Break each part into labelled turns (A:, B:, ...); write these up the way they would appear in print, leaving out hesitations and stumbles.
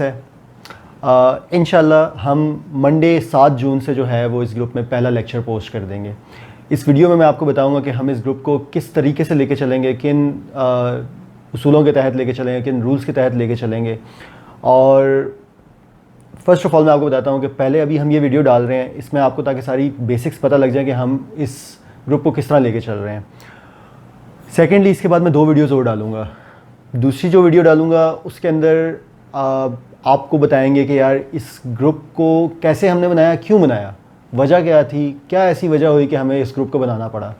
A: है। इंशाल्लाह हम मंडे 7 जून से जो है वो इस ग्रुप में पहला लेक्चर पोस्ट कर देंगे। इस वीडियो में मैं आपको बताऊंगा कि हम इस ग्रुप को किस तरीके से लेके चलेंगे, किन उसूलों के तहत लेके चलेंगे, किन रूल्स के तहत लेके चलेंगे। और फ़र्स्ट ऑफ़ ऑल मैं आपको बताता हूँ कि पहले अभी हम ये वीडियो डाल रहे हैं इसमें आपको ताकि सारी बेसिक्स पता लग जाए कि हम इस ग्रुप को किस तरह लेके चल रहे हैं। सेकेंडली, इसके बाद मैं 2 वीडियोज़ और डालूँगा। दूसरी जो वीडियो डालूँगा उसके अंदर आपको बताएंगे कि यार इस ग्रुप को कैसे हमने बनाया, क्यों बनाया, वजह क्या थी, क्या ऐसी वजह हुई कि हमें इस ग्रुप को बनाना पड़ा,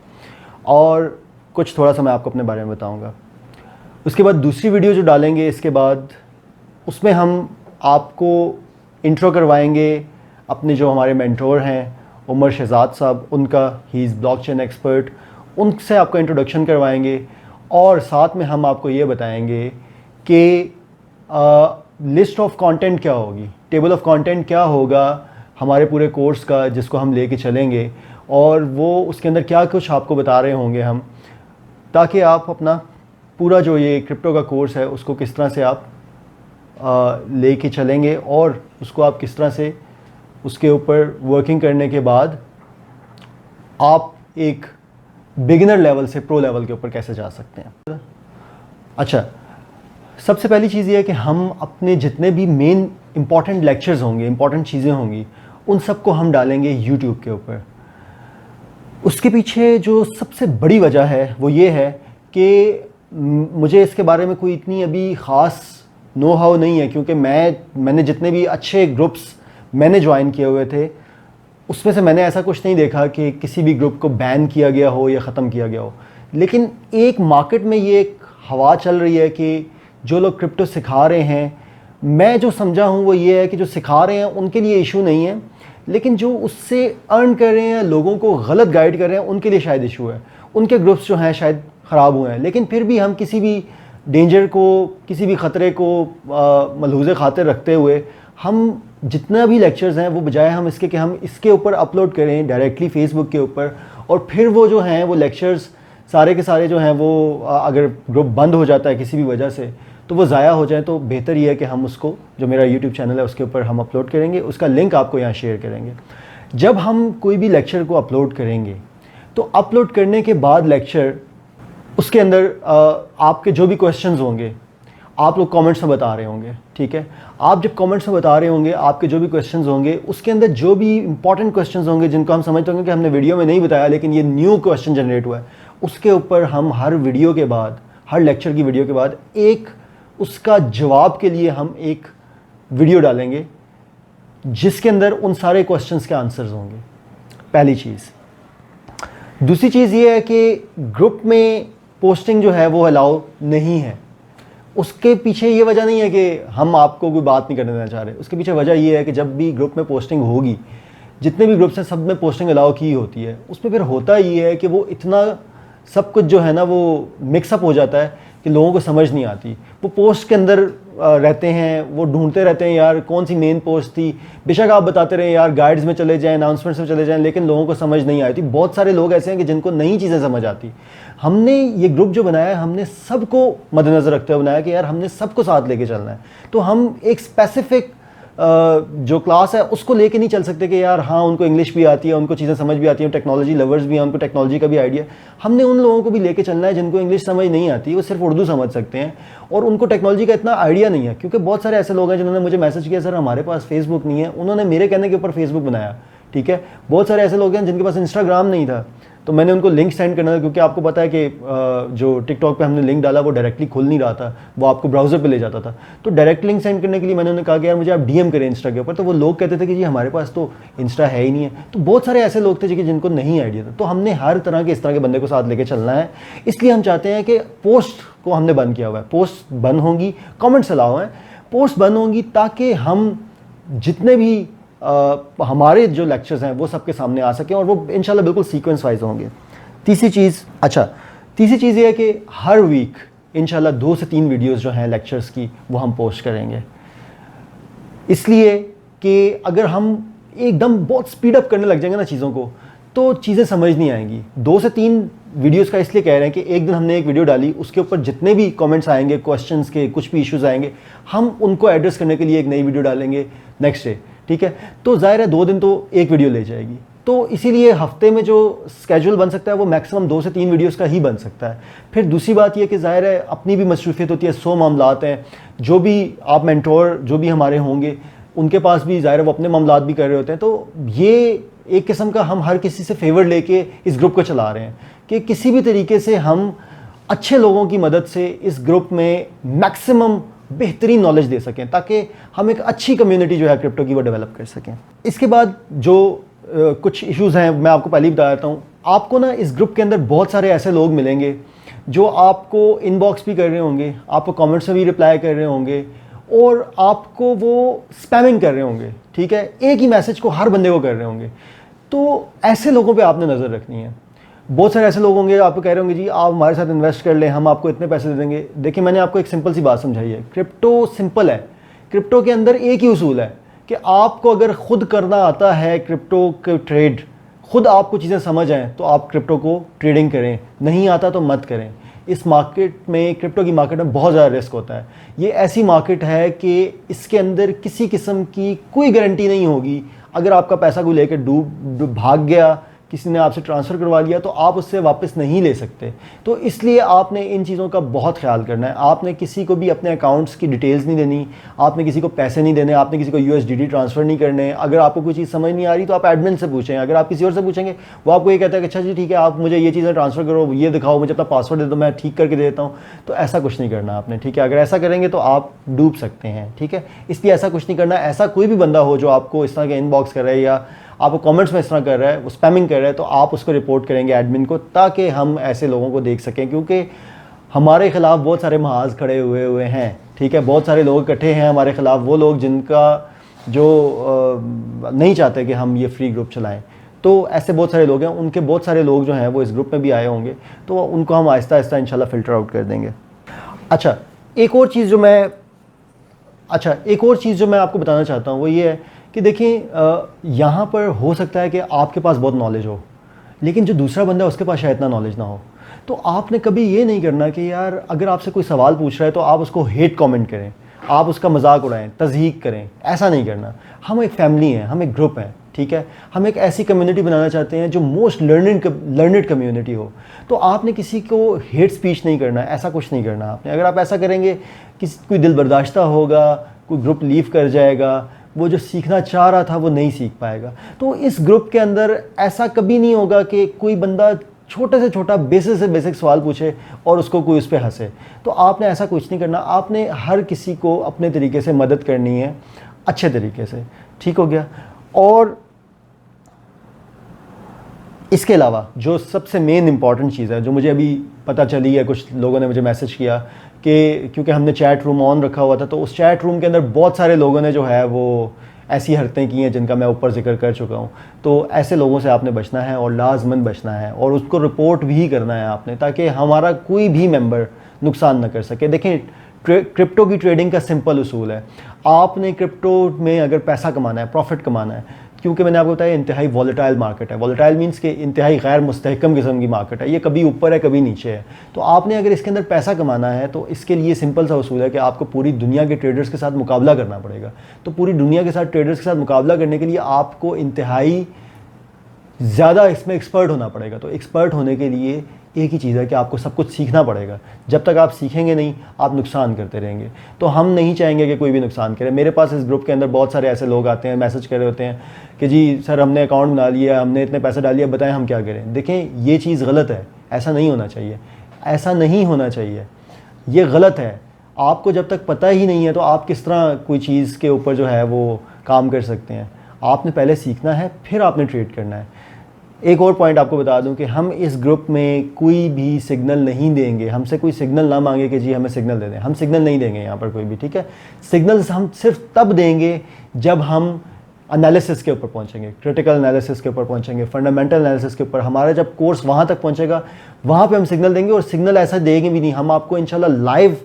A: और कुछ थोड़ा सा मैं आपको अपने बारे में बताऊंगा। उसके बाद दूसरी वीडियो जो डालेंगे इसके बाद, उसमें हम आपको इंट्रो करवाएंगे अपने जो हमारे मेंटोर हैं उमर शहजाद साहब, उनका, ही इज़ ब्लॉकचेन एक्सपर्ट, उनसे आपको इंट्रोडक्शन करवाएंगे। और साथ में हम आपको ये बताएंगे कि लिस्ट ऑफ कंटेंट क्या होगी, टेबल ऑफ कंटेंट क्या होगा हमारे पूरे कोर्स का जिसको हम लेके चलेंगे, और वो उसके अंदर क्या कुछ आपको बता रहे होंगे हम, ताकि आप अपना पूरा जो ये क्रिप्टो का कोर्स है उसको किस तरह से आप लेके चलेंगे और उसको आप किस तरह से उसके ऊपर वर्किंग करने के बाद आप एक बिगिनर लेवल से प्रो लेवल के ऊपर कैसे जा सकते हैं। अच्छा, सबसे पहली चीज़ ये है कि हम अपने जितने भी मेन इंपॉर्टेंट लेक्चर्स होंगे, इंपॉर्टेंट चीज़ें होंगी, उन सबको हम डालेंगे यूट्यूब के ऊपर। उसके पीछे जो सबसे बड़ी वजह है वो ये है कि मुझे इसके बारे में कोई इतनी अभी ख़ास नो हाउ नहीं है, क्योंकि मैंने जितने भी अच्छे ग्रुप्स मैंने ज्वाइन किए हुए थे उसमें से मैंने ऐसा कुछ नहीं देखा कि किसी भी ग्रुप को बैन किया गया हो या ख़त्म किया गया हो। लेकिन एक मार्केट में ये एक हवा चल रही है कि जो लोग क्रिप्टो सिखा रहे हैं, मैं जो समझा हूँ वो ये है कि जो सिखा रहे हैं उनके लिए इशू नहीं है, लेकिन जो उससे अर्न कर रहे हैं, लोगों को गलत गाइड कर रहे हैं, उनके लिए शायद इशू है। उनके ग्रुप्स जो हैं शायद ख़राब हुए हैं। लेकिन फिर भी हम किसी भी डेंजर को, किसी भी ख़तरे को मलहूज़े खातिर रखते हुए हम जितना भी लेक्चर्स हैं वो बजाय हम इसके कि हम इसके ऊपर अपलोड करें डायरेक्टली फेसबुक के ऊपर, और फिर वो जो हैं वो लेक्चर्स सारे के सारे जो हैं वो अगर ग्रुप बंद हो जाता है किसी भी वजह से तो वो ज़ाया हो जाए, तो बेहतर ये है कि हम उसको, जो मेरा यूट्यूब चैनल है उसके ऊपर हम अपलोड करेंगे, उसका लिंक आपको यहाँ शेयर करेंगे। जब हम कोई भी लेक्चर को अपलोड करेंगे तो अपलोड करने के बाद लेक्चर, उसके अंदर आपके जो भी क्वेश्चंस होंगे आप लोग कमेंट्स में बता रहे होंगे, ठीक है। आप जब कमेंट्स में बता रहे होंगे आपके जो भी क्वेश्चंस होंगे, उसके अंदर जो भी इंपॉर्टेंट क्वेश्चंस होंगे जिनको हम समझते होंगे कि हमने वीडियो में नहीं बताया लेकिन ये न्यू क्वेश्चन जनरेट हुआ है, उसके ऊपर हम हर वीडियो के बाद, हर लेक्चर की वीडियो के बाद एक उसका जवाब के लिए हम एक वीडियो डालेंगे जिसके अंदर उन सारे क्वेश्चंस के आंसर्स होंगे। पहली चीज़। दूसरी चीज़ ये है कि ग्रुप में पोस्टिंग जो है वो अलाउ नहीं है। उसके पीछे ये वजह नहीं है कि हम आपको कोई बात नहीं करने देना चाह रहे, उसके पीछे वजह ये है कि जब भी ग्रुप में पोस्टिंग होगी, जितने भी ग्रुप्स हैं सब में पोस्टिंग अलाउ की होती है, उसमें फिर होता ये है कि वो इतना सब कुछ जो है ना वो मिक्सअप हो जाता है कि लोगों को समझ नहीं आती। वो पोस्ट के अंदर रहते हैं, वो ढूंढते रहते हैं यार कौन सी मेन पोस्ट थी। बेशक आप बताते रहे यार गाइड्स में चले जाएं, अनाउंसमेंट्स में चले जाएं, लेकिन लोगों को समझ नहीं आती। बहुत सारे लोग ऐसे हैं कि जिनको नई चीज़ें समझ आती। हमने ये ग्रुप जो बनाया है, हमने सबको मद्देनज़र रखते हुए बनाया कि यार हमने सबको साथ लेके चलना है। तो हम एक स्पेसिफिक जो क्लास है उसको लेके नहीं चल सकते कि यार हाँ उनको इंग्लिश भी आती है, उनको चीज़ें समझ भी आती हैं, टेक्नोलॉजी लवर्स भी हैं, उनको टेक्नोलॉजी का भी आइडिया। हमने उन लोगों को भी लेके चलना है जिनको इंग्लिश समझ नहीं आती, वो सिर्फ उर्दू समझ सकते हैं और उनको टेक्नोलॉजी का इतना आइडिया नहीं है। क्योंकि बहुत सारे ऐसे लोग हैं जिन्होंने मुझे मैसेज किया, सर हमारे पास फेसबुक नहीं है, उन्होंने मेरे कहने के ऊपर फेसबुक बनाया, ठीक है। बहुत सारे ऐसे लोग हैं जिनके पास इंस्टाग्राम नहीं था, तो मैंने उनको लिंक सेंड करना था, क्योंकि आपको पता है कि जो टिकटॉक पे हमने लिंक डाला वो डायरेक्टली खुल नहीं रहा था, वो आपको ब्राउज़र पे ले जाता था। तो डायरेक्ट लिंक सेंड करने के लिए मैंने उन्हें कहा कि यार मुझे आप डीएम करें इंस्टा के ऊपर। तो वो लोग कहते थे कि जी हमारे पास तो इंस्टा है ही नहीं है। तो बहुत सारे ऐसे लोग थे जिनको नहीं आइडिया था। तो हमने हर तरह के इस तरह के बंदे को साथ लेके चलना है। इसलिए हम चाहते हैं कि पोस्ट को हमने बंद किया हुआ है, पोस्ट बंद होंगी, कमेंट्स अलाउ हैं, पोस्ट बंद होंगी ताकि हम जितने भी हमारे जो लेक्चर्स हैं वो सबके सामने आ सकें, और वो इंशाल्लाह बिल्कुल सीक्वेंस वाइज होंगे। तीसरी चीज़ ये है कि हर वीक इंशाल्लाह 2 से 3 वीडियोस जो हैं लेक्चर्स की वो हम पोस्ट करेंगे। इसलिए कि अगर हम एकदम बहुत स्पीड अप करने लग जाएंगे ना चीज़ों को, तो चीज़ें समझ नहीं आएंगी। 2 से 3 वीडियोस का इसलिए कह रहे हैं कि एक दिन हमने एक वीडियो डाली, उसके ऊपर जितने भी कमेंट्स आएंगे, क्वेश्चंस के कुछ भी इश्यूज आएंगे, हम उनको एड्रेस करने के लिए एक नई वीडियो डालेंगे नेक्स्ट डे, ठीक है। तो ज़ाहिर है 2 दिन तो एक वीडियो ले जाएगी, तो इसीलिए हफ्ते में जो स्केड्यूल बन सकता है वो मैक्सिमम 2 से 3 वीडियोस का ही बन सकता है। फिर दूसरी बात ये कि ज़ाहिर है अपनी भी मसरूफियत होती है, 100 मामलात हैं, जो भी आप मेंटोर जो भी हमारे होंगे उनके पास भी ज़ाहिर है वो अपने मामलात भी कर रहे होते हैं। तो ये एक किस्म का हम हर किसी से फेवर लेके इस ग्रुप को चला रहे हैं कि किसी भी तरीके से हम अच्छे लोगों की मदद से इस ग्रुप में मैक्सिमम बेहतरीन नॉलेज दे सकें, ताकि हम एक अच्छी कम्युनिटी जो है क्रिप्टो की वो डेवलप कर सकें। इसके बाद जो कुछ इश्यूज़ हैं मैं आपको पहले ही बता देता हूँ। आपको ना इस ग्रुप के अंदर बहुत सारे ऐसे लोग मिलेंगे जो आपको इनबॉक्स भी कर रहे होंगे, आपको कमेंट्स में भी रिप्लाई कर रहे होंगे और आपको वो स्पैमिंग कर रहे होंगे, ठीक है, एक ही मैसेज को हर बंदे को कर रहे होंगे। तो ऐसे लोगों पे आपने नज़र रखनी है। बहुत सारे ऐसे लोग होंगे आपको कह रहे होंगे जी आप हमारे साथ इन्वेस्ट कर लें, हम आपको इतने पैसे दे देंगे। देखिए मैंने आपको एक सिंपल सी बात समझाई है, क्रिप्टो सिंपल है। क्रिप्टो के अंदर एक ही उसूल है कि आपको अगर खुद करना आता है क्रिप्टो के ट्रेड, खुद आपको चीज़ें समझ आएँ तो आप क्रिप्टो को ट्रेडिंग करें, नहीं आता तो मत करें। इस मार्केट में, क्रिप्टो की मार्केट में बहुत ज़्यादा रिस्क होता है। ये ऐसी मार्केट है कि इसके अंदर किसी किस्म की कोई गारंटी नहीं होगी। अगर आपका पैसा कोई लेकर डूब भाग गया, किसी ने आपसे ट्रांसफ़र करवा लिया, तो आप उससे वापस नहीं ले सकते। तो इसलिए आपने इन चीज़ों का बहुत ख्याल करना है। आपने किसी को भी अपने अकाउंट्स की डिटेल्स नहीं देनी, आपने किसी को पैसे नहीं देने, आपने किसी को USDT ट्रांसफ़र नहीं करने। अगर आपको कोई चीज़ समझ नहीं आ रही तो आप एडमिन से पूछें। अगर आप किसी और से पूछेंगे वो आपको ये कहता है कि अच्छा जी ठीक है, आप मुझे ये चीज़ें ट्रांसफ़र करो, ये दिखाओ, मुझे अपना पासवर्ड दे दो, मैं ठीक करके दे देता हूँ। तो ऐसा कुछ नहीं करना आपने, ठीक है। अगर ऐसा करेंगे तो आप डूब सकते हैं, ठीक है। इसलिए ऐसा कुछ नहीं करना। ऐसा कोई भी बंदा हो जो आपको इस तरह के इनबॉक्स कर रहा है या आपको कमेंट्स में इस तरह कर रहा है, वो स्पैमिंग कर रहा है, तो आप उसको रिपोर्ट करेंगे एडमिन को, ताकि हम ऐसे लोगों को देख सकें। क्योंकि हमारे ख़िलाफ़ बहुत सारे महाज खड़े हुए हैं, ठीक है। बहुत सारे लोग इकट्ठे हैं हमारे ख़िलाफ़, वो लोग जिनका जो नहीं चाहते कि हम ये फ्री ग्रुप चलाएं। तो ऐसे बहुत सारे लोग हैं, उनके बहुत सारे लोग जो हैं वो इस ग्रुप में भी आए होंगे, तो उनको हम आहिस्ता आहिस्ता इंशाल्लाह फ़िल्टर आउट कर देंगे। अच्छा, एक और चीज़ जो मैं आपको बताना चाहता हूँ वो ये है कि देखिए यहाँ पर हो सकता है कि आपके पास बहुत नॉलेज हो, लेकिन जो दूसरा बंदा है उसके पास शायद इतना नॉलेज ना हो। तो आपने कभी ये नहीं करना कि यार अगर आपसे कोई सवाल पूछ रहा है तो आप उसको हेट कमेंट करें, आप उसका मजाक उड़ाएं, तज़हीक करें। ऐसा नहीं करना। हम एक फैमिली हैं, हम एक ग्रुप हैं, ठीक है। हम एक ऐसी कम्युनिटी बनाना चाहते हैं जो मोस्ट लर्नड कम्युनिटी हो। तो आपने किसी को हेट स्पीच नहीं करना, ऐसा कुछ नहीं करना आपने। अगर आप ऐसा करेंगे कोई दिल बर्दाश्ता होगा, कोई ग्रुप लीव कर जाएगा, वो जो सीखना चाह रहा था वो नहीं सीख पाएगा। तो इस ग्रुप के अंदर ऐसा कभी नहीं होगा कि कोई बंदा छोटे से छोटा बेसिक से बेसिक सवाल पूछे और उसको कोई उस पर हंसे। तो आपने ऐसा कुछ नहीं करना। आपने हर किसी को अपने तरीके से मदद करनी है, अच्छे तरीके से, ठीक हो गया। और इसके अलावा जो सबसे मेन इंपॉर्टेंट चीज़ है, जो मुझे अभी पता चली है, कुछ लोगों ने मुझे मैसेज किया कि क्योंकि हमने चैट रूम ऑन रखा हुआ था, तो उस चैट रूम के अंदर बहुत सारे लोगों ने जो है वो ऐसी हरकतें की हैं जिनका मैं ऊपर जिक्र कर चुका हूँ। तो ऐसे लोगों से आपने बचना है और लाजमन बचना है, और उसको रिपोर्ट भी करना है आपने, ताकि हमारा कोई भी मेंबर नुकसान न कर सके। देखें, क्रिप्टो की ट्रेडिंग का सिंपल उसूल है, आपने क्रिप्टो में अगर पैसा कमाना है, प्रॉफिट कमाना है, क्योंकि मैंने आपको बताया इंतहाई वॉलेटाइल मार्केट है। वॉलेटाइल मीन्स कि इंतहाई गैर मुस्तहकम किस्म की मार्केट है, ये कभी ऊपर है कभी नीचे है। तो आपने अगर इसके अंदर पैसा कमाना है तो इसके लिए सिंपल सा उसूल है कि आपको पूरी दुनिया के ट्रेडर्स के साथ मुकाबला करना पड़ेगा। तो पूरी दुनिया के साथ ट्रेडर्स के साथ मुकाबला करने के लिए आपको इंतहाई ज़्यादा इसमें एक्सपर्ट होना पड़ेगा। तो एक्सपर्ट होने के लिए एक ही चीज़ है कि आपको सब कुछ सीखना पड़ेगा। जब तक आप सीखेंगे नहीं, आप नुकसान करते रहेंगे। तो हम नहीं चाहेंगे कि कोई भी नुकसान करे। मेरे पास इस ग्रुप के अंदर बहुत सारे ऐसे लोग आते हैं, मैसेज कर रहे होते हैं कि जी सर हमने अकाउंट बना लिया, हमने इतने पैसे डाल दिया, बताएं हम क्या करें। देखें, ये चीज़ गलत है, ऐसा नहीं होना चाहिए, ऐसा नहीं होना चाहिए, ये गलत है। आपको जब तक पता ही नहीं है तो आप किस तरह कोई चीज़ के ऊपर जो है वो काम कर सकते हैं। आपने पहले सीखना है, फिर आपने ट्रेड करना है। एक और पॉइंट आपको बता दूं कि हम इस ग्रुप में कोई भी सिग्नल नहीं देंगे। हमसे कोई सिग्नल ना मांगे कि जी हमें सिग्नल दे दें, हम सिग्नल नहीं देंगे यहाँ पर कोई भी, ठीक है। सिग्नल्स हम सिर्फ तब देंगे जब हम एनालिसिस के ऊपर पहुँचेंगे, क्रिटिकल एनालिसिस के ऊपर पहुँचेंगे, फंडामेंटल एनालिसिस के ऊपर। हमारा जब कोर्स वहाँ तक पहुँचेगा, वहाँ पर हम सिग्नल देंगे। और सिग्नल ऐसा देंगे भी नहीं, हम आपको इंशाल्लाह लाइव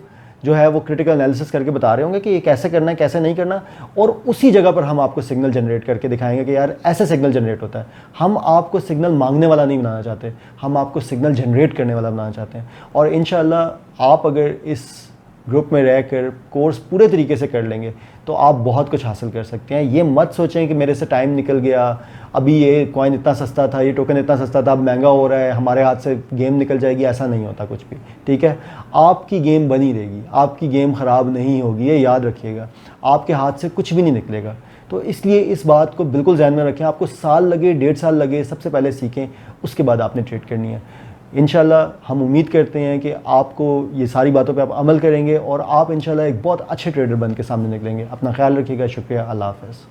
A: जो है वो क्रिटिकल एनालिसिस करके बता रहे होंगे कि ये कैसे करना है, कैसे नहीं करना, और उसी जगह पर हम आपको सिग्नल जनरेट करके दिखाएंगे कि यार ऐसे सिग्नल जनरेट होता है। हम आपको सिग्नल मांगने वाला नहीं बनाना चाहते, हम आपको सिग्नल जनरेट करने वाला बनाना चाहते हैं। और इंशाल्लाह आप अगर इस ग्रुप में रहकर कोर्स पूरे तरीके से कर लेंगे तो आप बहुत कुछ हासिल कर सकते हैं। ये मत सोचें कि मेरे से टाइम निकल गया, अभी ये कॉइन इतना सस्ता था, ये टोकन इतना सस्ता था, अब महंगा हो रहा है, हमारे हाथ से गेम निकल जाएगी। ऐसा नहीं होता कुछ भी, ठीक है। आपकी गेम बनी रहेगी, आपकी गेम ख़राब नहीं होगी, ये याद रखिएगा। आपके हाथ से कुछ भी नहीं निकलेगा। तो इसलिए इस बात को बिल्कुल ध्यान में रखें। आपको साल लगे, 1.5 साल लगे, सबसे पहले सीखें, उसके बाद आपने ट्रेड करनी है। इंशाल्लाह हम उम्मीद करते हैं कि आपको ये सारी बातों पे आप अमल करेंगे और आप इंशाल्लाह एक बहुत अच्छे ट्रेडर बन के सामने निकलेंगे। अपना ख्याल रखिएगा। शुक्रिया। अल्लाह हाफ़िज़।